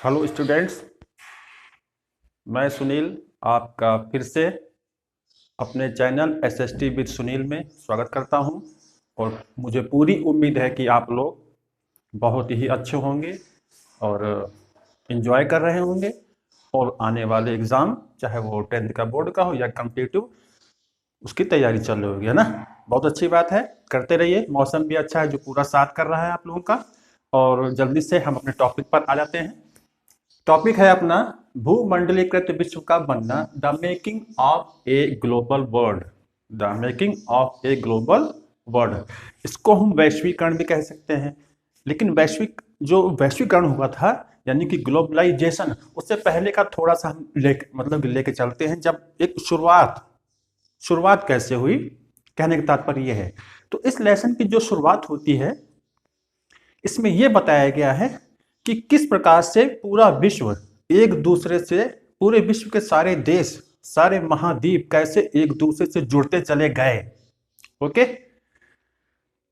Hello students, मैं सुनील आपका फिर से अपने चैनल एसएसटी विद सुनील में स्वागत करता हूं। और मुझे पूरी उम्मीद है कि आप लोग बहुत ही अच्छे होंगे और एंजॉय कर रहे होंगे। और आने वाले एग्ज़ाम, चाहे वो 10th का बोर्ड का हो या कम्पिटिटिव, उसकी तैयारी चल रही होगी, है ना। बहुत अच्छी बात है, करते रहिए। मौसम भी अच्छा है जो पूरा साथ कर रहा है आप लोगों का। और जल्दी से हम अपने टॉपिक पर आ जाते हैं। टॉपिक है अपना भूमंडलीकृत विश्व का बनना, the making of a global world. The making of a global world, इसको हम वैश्वीकरण भी कह सकते हैं। लेकिन वैश्वीकरण हुआ था, यानी कि ग्लोबलाइजेशन, उससे पहले का थोड़ा सा हम लेके चलते हैं। जब एक शुरुआत कैसे हुई, कहने का तात्पर्य यह है। तो इस लेसन की जो शुरुआत होती है, इसमें यह बताया गया है कि किस प्रकार से पूरा विश्व एक दूसरे से, पूरे विश्व के सारे देश, सारे महाद्वीप कैसे एक दूसरे से जुड़ते चले गए। ओके,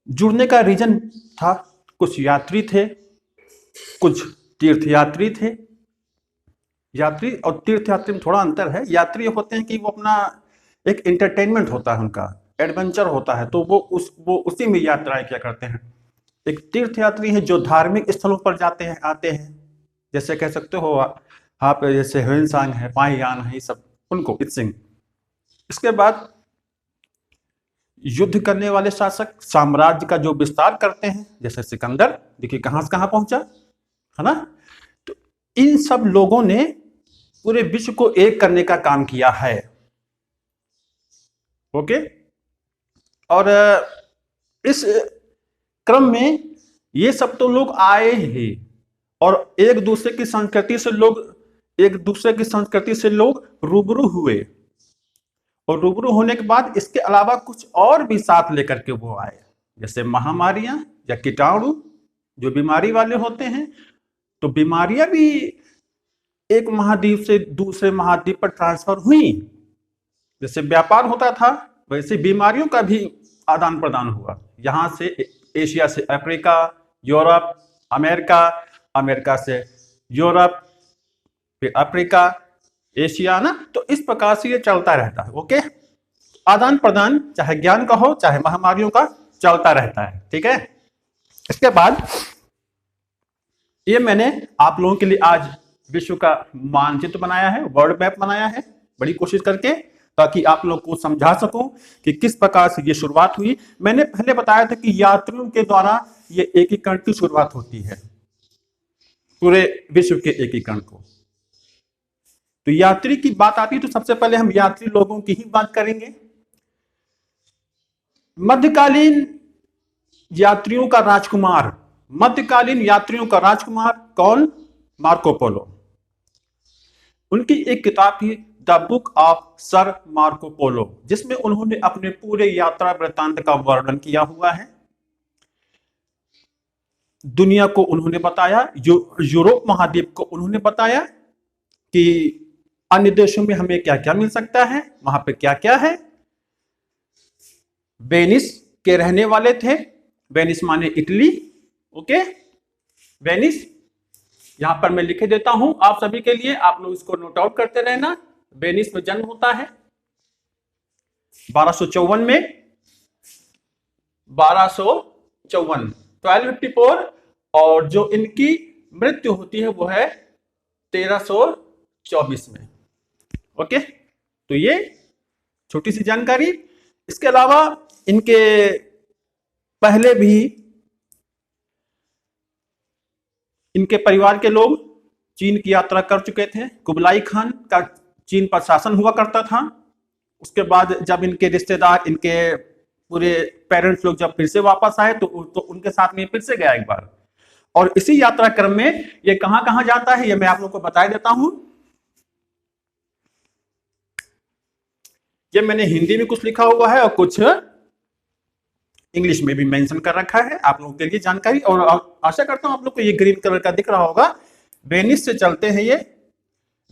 जुड़ने का रीजन था, कुछ यात्री थे, कुछ तीर्थयात्री थे। यात्री और तीर्थयात्री में थोड़ा अंतर है। यात्री होते हैं कि वो अपना एक एंटरटेनमेंट होता है, उनका एडवेंचर होता है, तो वो उसी में यात्राएं क्या करते हैं। एक तीर्थयात्री है जो धार्मिक स्थलों पर जाते हैं, आते हैं। जैसे कह सकते हो आप, जैसे ह्वेनसांग है, पाहियान है, ये सब, उनको इत्सिंग। इसके बाद युद्ध करने वाले शासक साम्राज्य का जो विस्तार करते हैं, जैसे सिकंदर, देखिए कहां से कहां पहुंचा, है ना। तो इन सब लोगों ने पूरे विश्व को एक करने का काम किया है। ओके, और इस क्रम में ये सब तो लोग आए ही, और एक दूसरे की संस्कृति से लोग रूबरू हुए। और रूबरू होने के बाद इसके अलावा कुछ और भी साथ लेकर के वो आए, जैसे महामारियां या कीटाणु, जो बीमारी वाले होते हैं। तो बीमारियां भी एक महाद्वीप से दूसरे महाद्वीप पर ट्रांसफर हुई। जैसे व्यापार होता था, वैसे बीमारियों का भी आदान प्रदान हुआ। यहां से एशिया से अफ्रीका, यूरोप, अमेरिका, अमेरिका से यूरोप, फिर अफ्रीका, एशिया, ना। तो इस प्रकार से ये चलता रहता है। ओके, आदान प्रदान, चाहे ज्ञान का हो चाहे महामारियों का, चलता रहता है। ठीक है। इसके बाद ये मैंने आप लोगों के लिए आज विश्व का मानचित्र बनाया है, वर्ल्ड मैप बनाया है, बड़ी कोशिश करके, ताकि आप लोग को समझा सकूं कि किस प्रकार से ये शुरुआत हुई। मैंने पहले बताया था कि यात्रियों के द्वारा ये एकीकरण की शुरुआत होती है, पूरे विश्व के एकीकरण को। तो यात्री की बात आती है तो सबसे पहले हम यात्री लोगों की ही बात करेंगे। मध्यकालीन यात्रियों का राजकुमार, मध्यकालीन यात्रियों का राजकुमार कौन? Marco Polo. उनकी एक किताब थी the book of sir Marco Polo, जिसमें उन्होंने अपने पूरे यात्रा वृत्तांत का वर्णन किया हुआ है। दुनिया को उन्होंने बताया, यूरोप महाद्वीप को उन्होंने बताया कि अन्य देशों में हमें क्या क्या मिल सकता है, वहां पे क्या क्या है। वेनिस के रहने वाले थे, वेनिस माने इटली। ओके, वेनिस यहां पर मैं लिखे देता हूं आप सभी के लिए, आप लोग इसको नोट आउट करते रहना। वेनिस में जन्म होता है 1254 में, 1254, 1254। और जो इनकी मृत्यु होती है वो है 1324 में। ओके, तो ये छोटी सी जानकारी। इसके अलावा इनके पहले भी इनके परिवार के लोग चीन की यात्रा कर चुके थे। कुबलाई खान का चीन पर शासन हुआ करता था। उसके बाद जब इनके रिश्तेदार, इनके पूरे पेरेंट्स लोग जब फिर से वापस आए तो उनके साथ में फिर से गया एक बार। और इसी यात्रा क्रम में ये कहां कहां जाता है, ये मैं आप लोग को बता देता हूं। ये मैंने हिंदी में कुछ लिखा हुआ है और कुछ इंग्लिश में भी मेंशन कर रखा है आप लोगों के लिए जानकारी। और आशा करता हूं आप लोग को ये ग्रीन कलर का दिख रहा होगा। वेनिस से चलते हैं ये।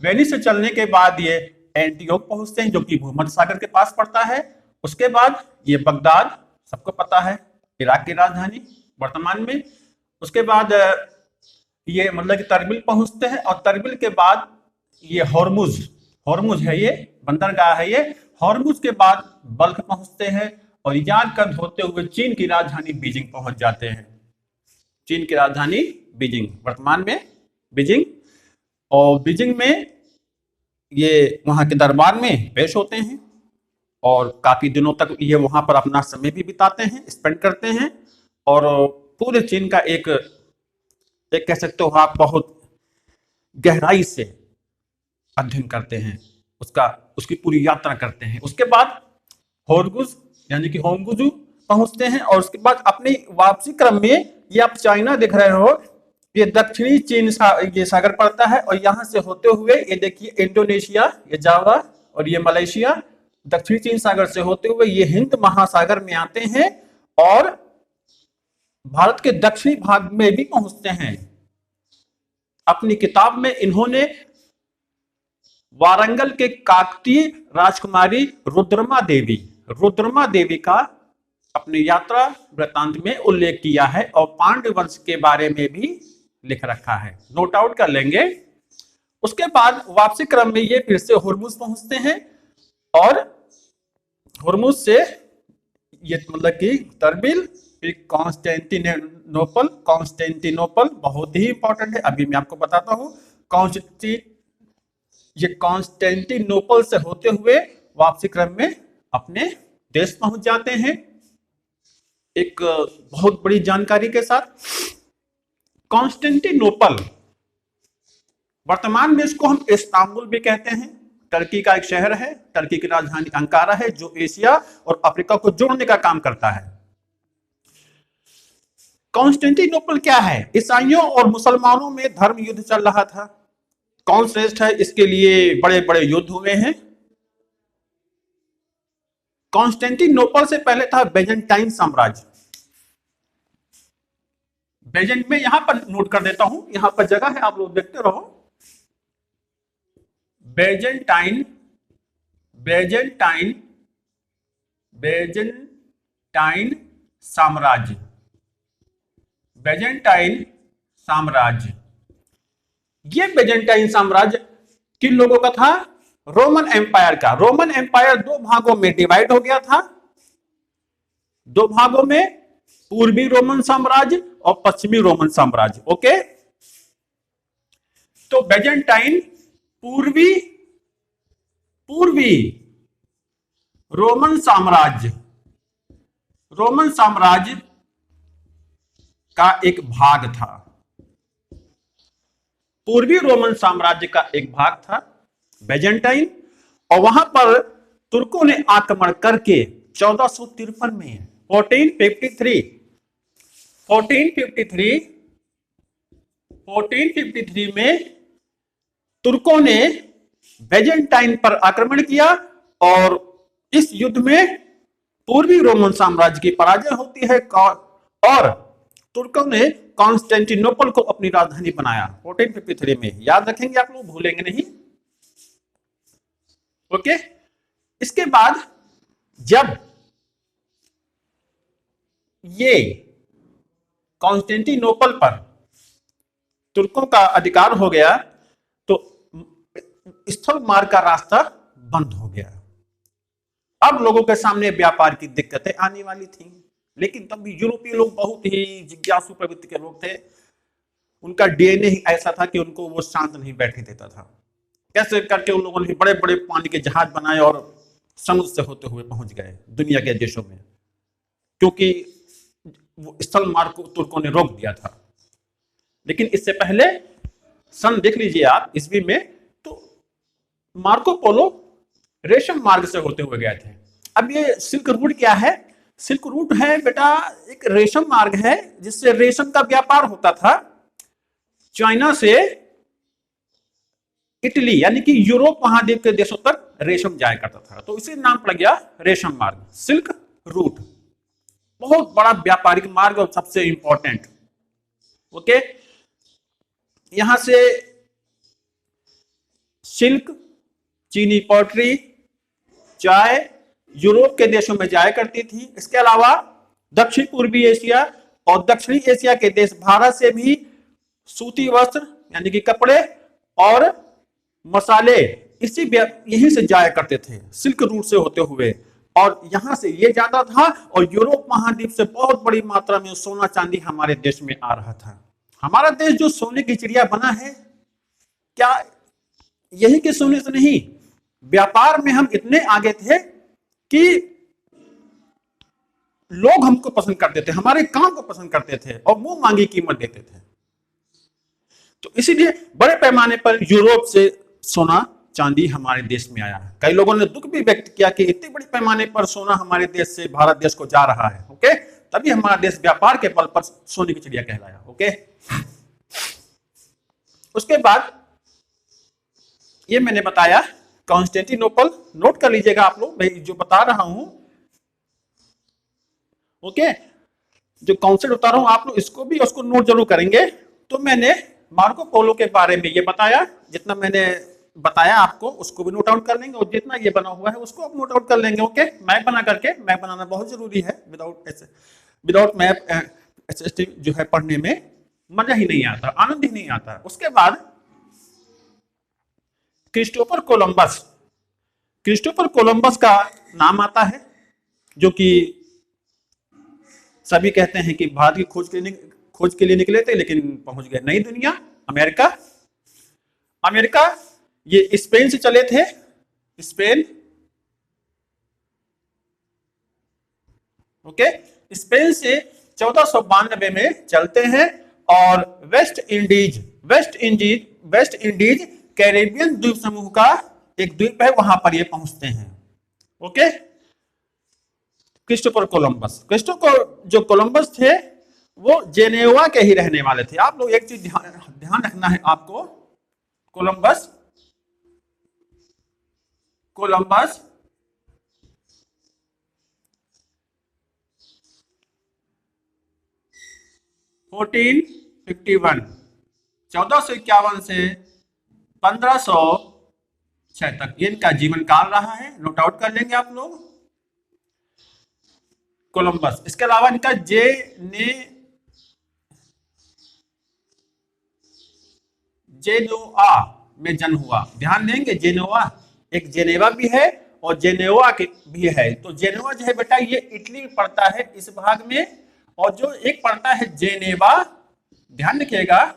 वेनिस से चलने के बाद ये एंटीओक पहुंचते हैं, जो कि भूमध्य सागर के पास पड़ता है। उसके बाद ये बगदाद, सबको पता है, इराक की राजधानी वर्तमान में। उसके बाद ये मतलब कि तरबिल पहुंचते हैं, और तरबिल के बाद ये हॉर्मुज, हॉर्मुज है ये बंदरगाह है ये, हॉर्मुज के बाद बल्ख पहुंचते हैं, और यारकंद होते हुए चीन की राजधानी बीजिंग पहुंच जाते हैं। चीन की राजधानी बीजिंग, वर्तमान में बीजिंग, और बीजिंग में ये वहां के दरबार में पेश होते हैं, और काफी दिनों तक ये वहां पर अपना समय भी बिताते हैं, स्पेंड करते हैं, और पूरे चीन का एक कह सकते हो आप बहुत गहराई से अध्ययन करते हैं, उसकी पूरी यात्रा करते हैं। उसके बाद होर्मुज यानी कि होंगुजू पहुंचते हैं, और उसके बाद अपनी वापसी क्रम में ये आप चाइना देख रहे हो, ये दक्षिणी चीन ये सागर पड़ता है, और यहां से होते हुए ये देखिए इंडोनेशिया, ये जावा और ये मलेशिया, दक्षिणी चीन सागर से होते हुए ये हिंद महासागर में आते हैं, और भारत के दक्षिणी भाग में भी पहुंचते हैं। अपनी किताब में इन्होंने वारंगल के काकतीय राजकुमारी रुद्रमा देवी का अपनी यात्रा वृत्तांत में उल्लेख किया है, और पांड्य वंश के बारे में भी लिख रखा है, नोट आउट कर लेंगे। उसके बाद वापसी क्रम में ये फिर से होर्मुज पहुंचते हैं, और होर्मुज से ये मतलब कि तरबिल, फिर कॉन्स्टेंटिनोपल बहुत ही इंपॉर्टेंट है, अभी मैं आपको बताता हूं। कॉन्स्टेंटिनोपल से होते हुए वापसी क्रम में अपने देश पहुंच जाते हैं। एक बहुत बड़ी जानकारी के साथ, कॉन्स्टेंटिनोपल वर्तमान में इसको हम इस्तांबुल भी कहते हैं, टर्की का एक शहर है, टर्की की राजधानी अंकारा है, जो एशिया और अफ्रीका को जोड़ने का काम करता है। कॉन्स्टेंटिनोपल क्या है? ईसाइयों और मुसलमानों में धर्म युद्ध चल रहा था, कौन श्रेष्ठ है इसके लिए बड़े बड़े युद्ध हुए हैं। कॉन्स्टेंटिनोपल से पहले था बेजेंटाइन साम्राज्य। बेजेंट में यहां पर नोट कर देता हूं, यहां पर जगह है, आप लोग देखते रहो। बेजेंटाइन बेजेंटाइन बेजेंटाइन साम्राज्य, बेजेंटाइन साम्राज्य, ये बेजेंटाइन साम्राज्य किन लोगों का था? रोमन एम्पायर का। रोमन एम्पायर दो भागों में डिवाइड हो गया था, दो भागों में, पूर्वी रोमन साम्राज्य और पश्चिमी रोमन साम्राज्य। ओके, तो बेजेंटाइन पूर्वी रोमन साम्राज्य का एक भाग था, पूर्वी रोमन साम्राज्य का एक भाग था बेजेंटाइन, और वहां पर तुर्कों ने आक्रमण करके 1453 में 1453 में तुर्कों ने बेजेंटाइन पर आक्रमण किया, और इस युद्ध में पूर्वी रोमन साम्राज्य की पराजय होती है, और तुर्कों ने कॉन्स्टेंटिनोपल को अपनी राजधानी बनाया 1453 में। याद रखेंगे आप लोग, भूलेंगे नहीं। ओके, इसके बाद जब ये कॉन्स्टेंटिनोपल पर तुर्कों का अधिकार हो गया, तो स्थल मार्ग का रास्ता बंद हो गया। अब लोगों के सामने व्यापार की दिक्कतें आने वाली थी, लेकिन तब भी यूरोपीय लोग बहुत ही जिज्ञासु प्रवृत्ति के लोग थे, उनका डीएनए ही ऐसा था कि उनको वो शांत नहीं बैठने देता था। कैसे करके उन लोगों ने बड़े बड़े पानी के जहाज बनाए और समुद्र से होते हुए पहुंच गए दुनिया के देशों में, क्योंकि वो स्थल मार्ग को तुर्कों ने रोक दिया था। लेकिन इससे पहले सन देख लीजिए आप ईस्वी में, तो मार्को पोलो रेशम मार्ग से होते हुए गए थे। अब ये सिल्क रूट क्या है? सिल्क रूट है बेटा एक रेशम मार्ग है, जिससे रेशम का व्यापार होता था चाइना से इटली यानी कि यूरोप महाद्वीप के देशों तक रेशम जाया करता था, तो इसी नाम पड़ गया रेशम मार्ग, सिल्क रूट। बहुत बड़ा व्यापारिक मार्ग और सबसे इंपॉर्टेंट। ओके, यहां से सिल्क, चीनी पॉटरी, चाय यूरोप के देशों में जाया करती थी। इसके अलावा दक्षिण पूर्वी एशिया और दक्षिणी एशिया के देश भारत से भी सूती वस्त्र यानी कि कपड़े और मसाले यहीं से जाया करते थे, सिल्क रूट से होते हुए, और यहां से ये जाता था और यूरोप महाद्वीप से बहुत बड़ी मात्रा में सोना चांदी हमारे देश में आ रहा था। हमारा देश जो सोने की चिड़िया बना है, क्या यही के सोने से नहीं, व्यापार में हम इतने आगे थे कि लोग हमको पसंद करते थे, हमारे काम को पसंद करते थे और मुंह मांगी कीमत देते थे। तो इसीलिए बड़े पैमाने पर यूरोप से सोना चांदी हमारे देश में आया है। कई लोगों ने दुख भी व्यक्त किया कि इतने बड़े पैमाने पर सोना हमारे देश से भारत देश को जा रहा है। ओके, तभी हमारा देश व्यापार के बल पर सोने की चिड़िया कहलाया। ओके, उसके बाद ये मैंने बताया कॉन्स्टेंटिनोपल, नोट कर लीजिएगा आप लोग, मैं जो बता रहा हूं। ओके, जो कॉन्सेप्ट बता रहा हूं आप लोग इसको भी उसको नोट जरूर करेंगे। तो मैंने मार्को पोलो के बारे में ये बताया, जितना मैंने बताया आपको उसको भी नोट आउट कर लेंगे, और जितना ये बना हुआ है उसको आप नोट आउट कर लेंगे। ओके, मैप बना करके, मैप बनाना बहुत जरूरी है, विदाउट मैप एसएसटी जो है पढ़ने में मजा ही नहीं आता, आनंद ही नहीं आता। उसके बाद क्रिस्टोफर कोलंबस, क्रिस्टोफर कोलंबस का नाम आता है, जो कि सभी कहते हैं कि भारत की खोज के लिए निकले थे, लेकिन पहुंच गए नई दुनिया, अमेरिका। अमेरिका ये स्पेन से चले थे, स्पेन। ओके, स्पेन से 1492 में चलते हैं और वेस्ट इंडीज कैरेबियन द्वीप समूह का एक द्वीप है, वहां पर ये पहुंचते हैं। ओके, क्रिस्टोफर जो कोलंबस थे वो जेनेवा के ही रहने वाले थे। आप लोग एक चीज ध्यान रखना है आपको, कोलंबस 1451 से 1506 तक ये इनका जीवन काल रहा है, नोट आउट कर लेंगे आप लोग। कोलंबस, इसके अलावा इनका जेनोआ में जन्म हुआ। ध्यान देंगे, जेनोआ एक जेनेवा भी है और जेनेवा भी है। तो जेनेवा जो है बेटा ये इटली में पड़ता है इस भाग में, और जो एक पड़ता है जेनेवा, ध्यान रखिएगा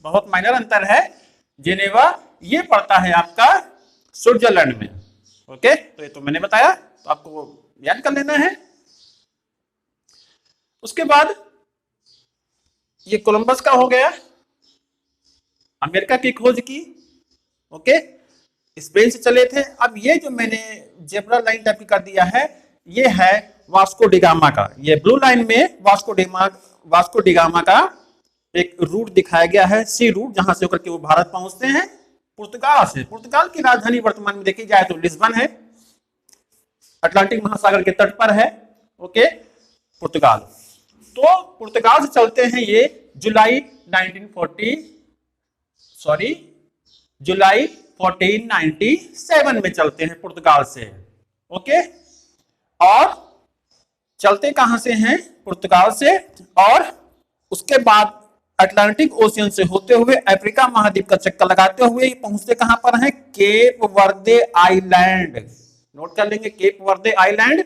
बहुत माइनर अंतर है, जेनेवा ये पड़ता है आपका स्विट्जरलैंड में। ओके, तो ये तो मैंने बताया, तो आपको याद कर लेना है। उसके बाद ये कोलंबस का हो गया, अमेरिका की खोज की। ओके, स्पेन से चले थे। अब ये जो मैंने जेब्रा लाइन टाइप की कर दिया है, ये है वास्को डिगामा का। ये ब्लू लाइन में वास्को डिगामा का एक रूट दिखाया गया है, सी रूट, जहां से होकर के वो भारत पहुंचते हैं पुर्तगाल से। पुर्तगाल की राजधानी वर्तमान में देखी जाए तो लिस्बन है, अटलांटिक महासागर के तट पर है। ओके, पुर्तगाल। तो पुर्तगाल से चलते हैं ये जुलाई 1497 में चलते हैं पुर्तगाल से। ओके, और चलते कहां से हैं? पुर्तगाल से, और उसके बाद अटलांटिक ओशियन से होते हुए अफ्रीका महाद्वीप का चक्कर लगाते हुए पहुंचते कहां पर हैं? केप वर्दे आइलैंड। नोट कर लेंगे, केप वर्दे आइलैंड।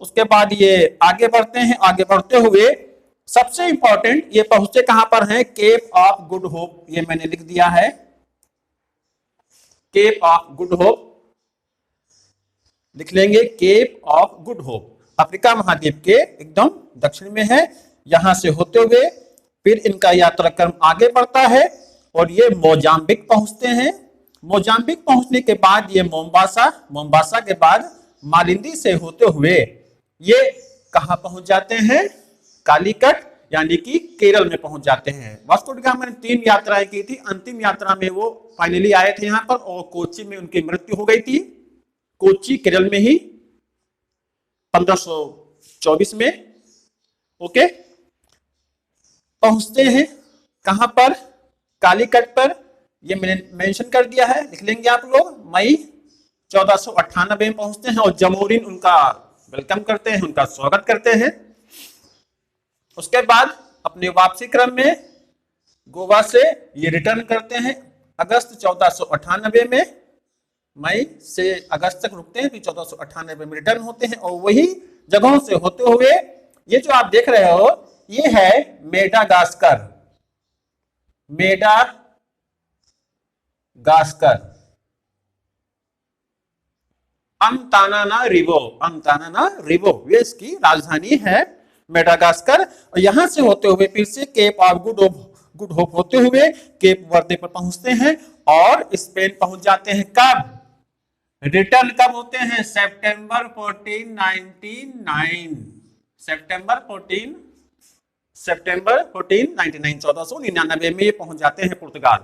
उसके बाद ये आगे बढ़ते हैं, आगे बढ़ते हुए सबसे इंपॉर्टेंट ये पहुंचते कहां पर हैं? Cape of Good Hope. ये मैंने लिख दिया है, केप ऑफ गुड होप लिख लेंगे, Cape of Good Hope Africa महाद्वीप के एकदम दक्षिण में है। यहां से होते हुए फिर इनका यात्रा क्रम आगे बढ़ता है और ये मोजाम्बिक पहुंचते हैं। मोजाम्बिक पहुंचने के बाद ये मोम्बासा के बाद मालिंदी से होते हुए ये कहां पहुंच जाते हैं? कालीकट यानी कि केरल में पहुंच जाते हैं। वास्को डी गामा ने 3 यात्राएं की थी, अंतिम यात्रा में वो फाइनली आए थे यहां पर, और कोच्चि में उनकी मृत्यु हो गई थी, कोच्चि केरल में ही 1524 में। ओके, पहुंचते हैं कहां पर? कालीकट पर। ये मैंने मेंशन कर दिया है, लिख लेंगे आप लोग। मई 1498 में पहुंचते हैं और जमोरिन उनका वेलकम करते हैं, उनका स्वागत करते हैं। उसके बाद अपने वापसी क्रम में गोवा से ये रिटर्न करते हैं अगस्त 1498 में, मई से अगस्त तक रुकते हैं, फिर 1498 में रिटर्न होते हैं। और वही जगहों से होते हुए ये जो आप देख रहे हो ये है मेडागास्कर, मेडागास्कर, अंतानानारिवो ये इसकी राजधानी है मेडागास्कर। और यहां से होते हुए फिर से केप ऑफ गुड होप होते हुए केप वर्दे पर पहुंचते हैं और स्पेन पहुंच जाते हैं। कब? रिटर्न कब होते हैं? सितंबर 1499, सितंबर 1499, 1499 में ये पहुंच जाते हैं पुर्तगाल।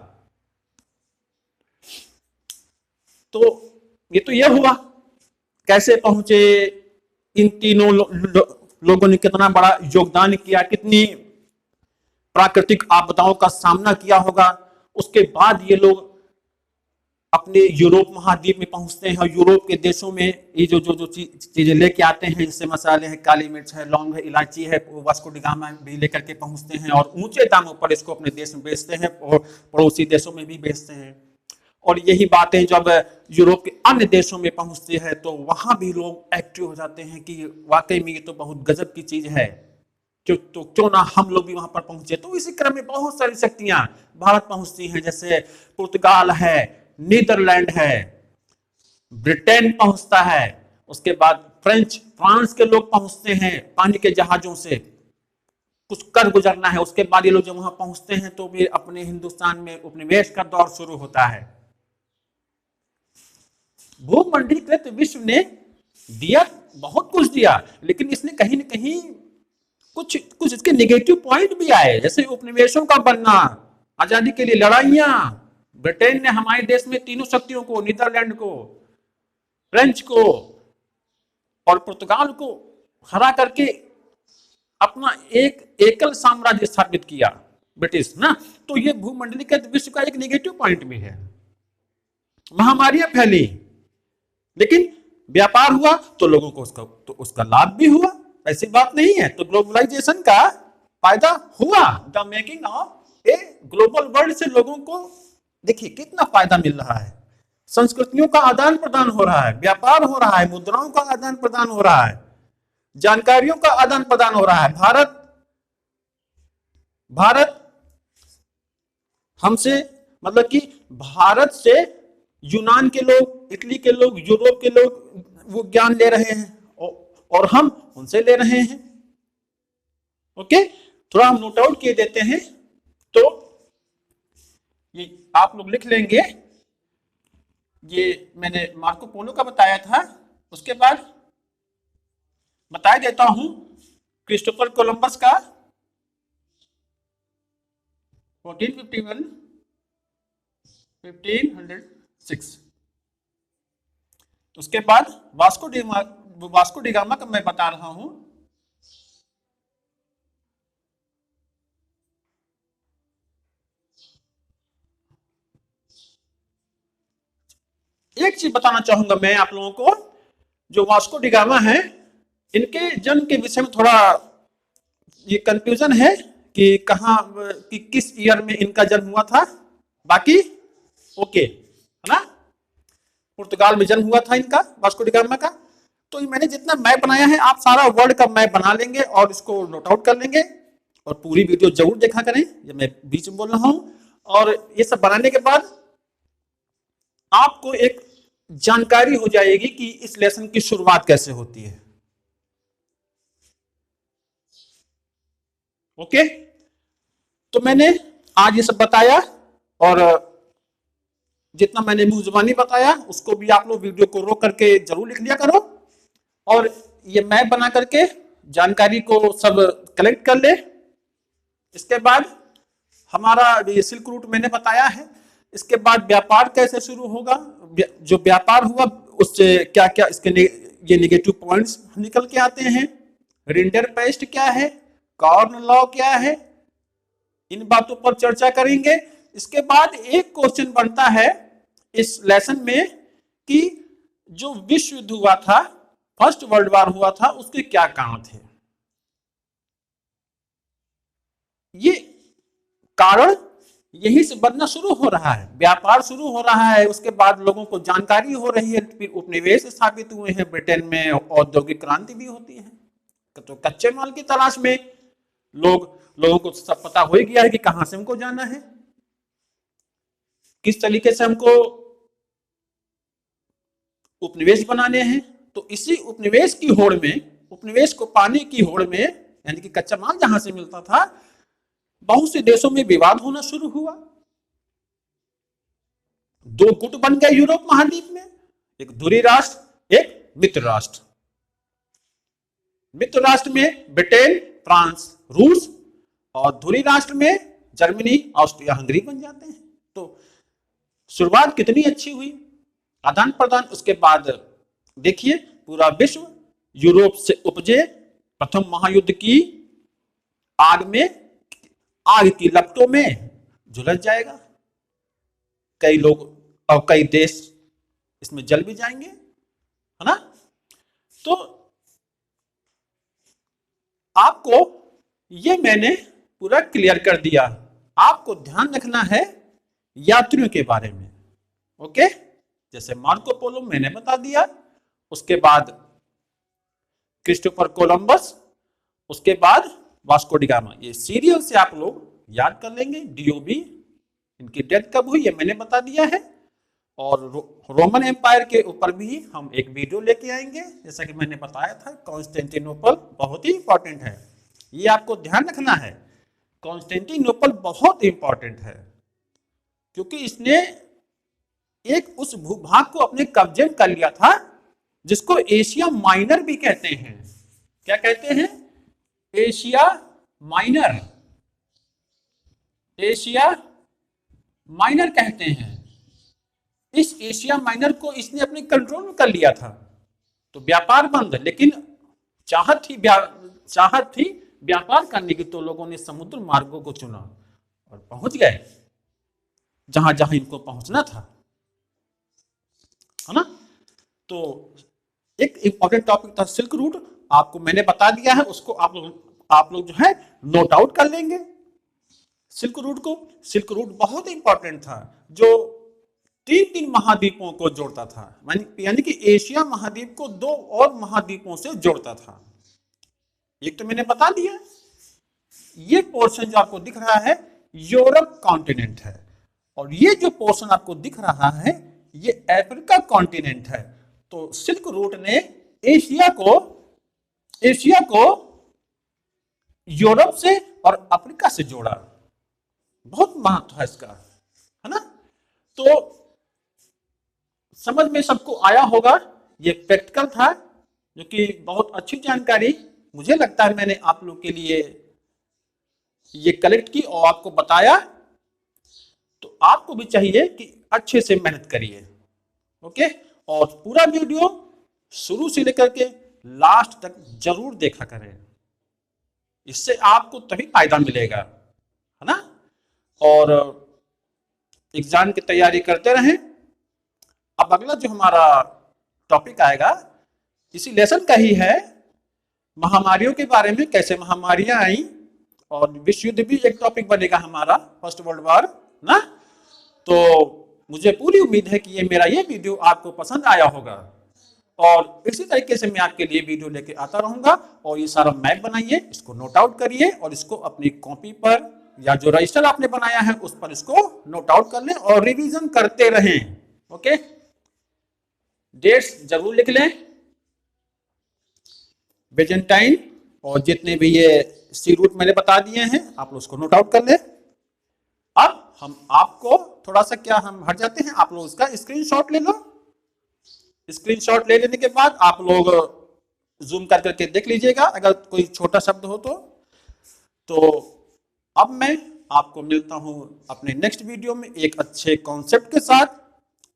तो ये हुआ। कैसे पहुंचे? इन तीनों लोगों ने कितना बड़ा योगदान किया, कितनी प्राकृतिक आपदाओं का सामना किया होगा। उसके बाद ये लोग अपने यूरोप महाद्वीप में पहुंचते हैं और यूरोप के देशों में ये जो चीजें लेके आते हैं, जैसे मसाले हैं, काली मिर्च है, लौंग है, इलायची है, वास्को डी गामा भी लेकर के पहुंचते हैं और ऊंचे दामों पर इसको अपने देश में बेचते हैं और पड़ोसी देशों में भी बेचते हैं। और यही बातें जब यूरोप के अन्य देशों में पहुंचती है तो वहां भी लोग एक्टिव हो जाते हैं कि वाकई में ये तो बहुत गजब की चीज है, तो क्यों ना हम लोग भी वहां पर पहुंचे। तो इसी क्रम में बहुत सारी शक्तियां भारत पहुंचती हैं, जैसे पुर्तगाल है, नीदरलैंड है, ब्रिटेन पहुंचता है, उसके बाद फ्रांस के लोग पहुंचते हैं पानी के जहाजों से, कुछ कर गुजरना है। उसके बाद ये लोग जब वहां पहुंचते हैं तो भी अपने हिंदुस्तान में उपनिवेश का दौर शुरू होता है। भूमंडलीकृत विश्व ने दिया, बहुत कुछ दिया, लेकिन इसने कहीं न कहीं कुछ इसके नेगेटिव पॉइंट भी आए, जैसे उपनिवेशों का बनना, आजादी के लिए लड़ाइयां। ब्रिटेन ने हमारे देश में तीनों शक्तियों को, नीदरलैंड को, फ्रेंच को और पुर्तगाल को हरा करके अपना एक एकल साम्राज्य स्थापित किया, ब्रिटिश ना। तो ये भूमंडलीकृत विश्व का एक नेगेटिव पॉइंट भी है। महामारियां फैली, लेकिन व्यापार हुआ तो लोगों को उसका लाभ भी हुआ, ऐसी बात नहीं है। तो ग्लोबलाइजेशन का फायदा हुआ, the making of a global world से लोगों को देखिए कितना फायदा मिल रहा है। संस्कृतियों का आदान प्रदान हो रहा है, व्यापार हो रहा है, मुद्राओं का आदान प्रदान हो रहा है, जानकारियों का आदान प्रदान हो रहा है। भारत हमसे, मतलब कि भारत से यूनान के लोग, इटली के लोग, यूरोप के लोग वो ज्ञान ले रहे हैं और हम उनसे ले रहे हैं। ओके, थोड़ा हम नोट आउट किए देते हैं। तो ये आप लोग लिख लेंगे, ये मैंने मार्को पोलो का बताया था। उसके बाद बता देता हूं क्रिस्टोफर कोलंबस का 1451 1506। उसके बाद वास्को डी गामा का मैं बता रहा हूं। एक चीज बताना चाहूंगा मैं आप लोगों को, जो वास्को डी गामा है, इनके जन्म के विषय में थोड़ा ये कंफ्यूजन है कि कहां, कि किस ईयर में इनका जन्म हुआ था। बाकी ओके है ना, पुर्तगाल में जन्म हुआ था इनका, वास्को डी गामा का। तो मैंने जितना मैप बनाया है, आप सारा वर्ल्ड का मैप बना लेंगे और इसको नोट आउट कर लेंगे और पूरी वीडियो जरूर देखा करें, ये मैं बीच में बोल रहा हूं। और ये सब बनाने के बाद आपको एक जानकारी हो जाएगी कि इस लेसन की शुरुआत कैसे होती है। ओके, तो मैंने आज ये सब बताया और जितना मैंने मुंह जुबानी बताया उसको भी आप लोग वीडियो को रोक करके जरूर लिख लिया करो और ये मैप बना करके जानकारी को सब कलेक्ट कर ले। इसके बाद हमारा ये सिल्क रूट मैंने बताया है। इसके बाद व्यापार कैसे शुरू होगा, जो व्यापार हुआ उससे क्या क्या इसके ये नेगेटिव पॉइंट्स निकल के आते हैं। रिंडर पेस्ट क्या है, कॉर्न लॉ क्या है, इन बातों पर चर्चा करेंगे। इसके बाद एक क्वेश्चन बनता है इस लेसन में कि जो विश्व युद्ध हुआ था, फर्स्ट वर्ल्ड वॉर हुआ था, उसके क्या कारण थे। ये कारण यही से बनना शुरू हो रहा है, व्यापार शुरू हो रहा है, उसके बाद लोगों को जानकारी हो रही है, फिर उपनिवेश स्थापित हुए हैं ब्रिटेन में, औद्योगिक क्रांति भी होती है। तो कच्चे माल की तलाश में लोगों को सब पता हो गया है कि कहां से हमको जाना है, किस तरीके से हमको उपनिवेश बनाने हैं। तो इसी उपनिवेश की होड़ में, उपनिवेश को पाने की होड़ में, यानी कि कच्चा माल जहां से मिलता था, बहुत से देशों में विवाद होना शुरू हुआ। दो गुट बन गए यूरोप महाद्वीप में, एक धुरी राष्ट्र, एक मित्र राष्ट्र। मित्र राष्ट्र में ब्रिटेन, फ्रांस, रूस, और धुरी राष्ट्र में जर्मनी, ऑस्ट्रिया, हंगरी बन जाते हैं। तो शुरुआत कितनी अच्छी हुई, आदान प्रदान। उसके बाद देखिए पूरा विश्व यूरोप से उपजे प्रथम महायुद्ध की आग में, आग की लपटों में झुलस जाएगा। कई लोग और कई देश इसमें जल भी जाएंगे, है ना। तो आपको ये मैंने पूरा क्लियर कर दिया। आपको ध्यान रखना है यात्रियों के बारे में, ओके। जैसे मार्को पोलो मैंने बता दिया, उसके बाद क्रिस्टोफर कोलंबस, उसके बाद वास्को डी गामा। ये सीरियल से आप लोग याद कर लेंगे। डीओबी, इनकी डेथ कब हुई ये मैंने बता दिया है। और रोमन एम्पायर के ऊपर भी हम एक वीडियो लेके आएंगे, जैसा कि मैंने बताया था। कॉन्स्टेंटिनोपल बहुत ही इंपॉर्टेंट है, ये आपको ध्यान रखना है। कॉन्स्टेंटिनोपल बहुत इंपॉर्टेंट है, क्योंकि इसने एक उस भूभाग को अपने कब्जे कर लिया था जिसको एशिया माइनर भी कहते हैं। क्या कहते हैं? एशिया माइनर, एशिया माइनर कहते हैं। इस एशिया माइनर को इसने अपने कंट्रोल में कर लिया था। तो व्यापार बंद, लेकिन चाहत थी व्यापार करने की, तो लोगों ने समुद्र मार्गों को चुना और पहुंच गए जहां जहां इनको पहुंचना था, है ना। तो एक इंपॉर्टेंट टॉपिक था सिल्क रूट, आपको मैंने बता दिया है, उसको आप लोग जो है नोट आउट कर लेंगे सिल्क रूट को। सिल्क रूट बहुत इंपॉर्टेंट था, जो तीन महाद्वीपों को जोड़ता था, यानी कि एशिया महाद्वीप को दो और महाद्वीपों से जोड़ता था। एक तो मैंने बता दिया, ये पोर्शन जो आपको दिख रहा है यूरोप कॉन्टिनेंट है, और ये जो पोर्शन आपको दिख रहा है ये अफ्रीका कॉन्टिनेंट है। तो सिल्क रूट ने एशिया को यूरोप से और अफ्रीका से जोड़ा। बहुत महत्व है इसका, है ना। तो समझ में सबको आया होगा। ये प्रैक्टिकल था, जो कि बहुत अच्छी जानकारी मुझे लगता है मैंने आप लोग के लिए ये कलेक्ट की और आपको बताया। तो आपको भी चाहिए कि अच्छे से मेहनत करिए, ओके। और पूरा वीडियो शुरू से लेकर के लास्ट तक जरूर देखा करें, इससे आपको तभी फायदा मिलेगा, है ना। और एग्जाम की तैयारी करते रहें। अब अगला जो हमारा टॉपिक आएगा इसी लेसन का ही है, महामारियों के बारे में, कैसे महामारियां आई, और विश्व युद्ध भी एक टॉपिक बनेगा हमारा, फर्स्ट वर्ल्ड वॉर ना। तो मुझे पूरी उम्मीद है कि ये मेरा ये वीडियो आपको पसंद आया होगा, और इसी तरीके से मैं आपके लिए वीडियो लेके आता रहूंगा। और ये सारा मैप बनाइए, इसको नोट आउट करिए, और इसको अपनी कॉपी पर या जो रजिस्टर आपने बनाया है उस पर इसको नोट आउट कर लें और रिवीजन करते रहें, ओके। डेट्स जरूर लिख लें, बेजेंटाइन और जितने भी ये सी रूट मैंने बता दिए हैं आप लोग उसको नोट आउट कर लें। अब हम आपको थोड़ा सा क्या हम हट जाते हैं, आप लोग इसका स्क्रीनशॉट ले लो। स्क्रीनशॉट ले लेने के बाद आप लोग जूम कर करके देख लीजिएगा, अगर कोई छोटा शब्द हो तो अब मैं आपको मिलता हूं अपने नेक्स्ट वीडियो में एक अच्छे कॉन्सेप्ट के साथ,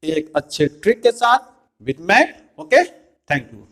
एक अच्छे ट्रिक के साथ with math, okay. Thank you.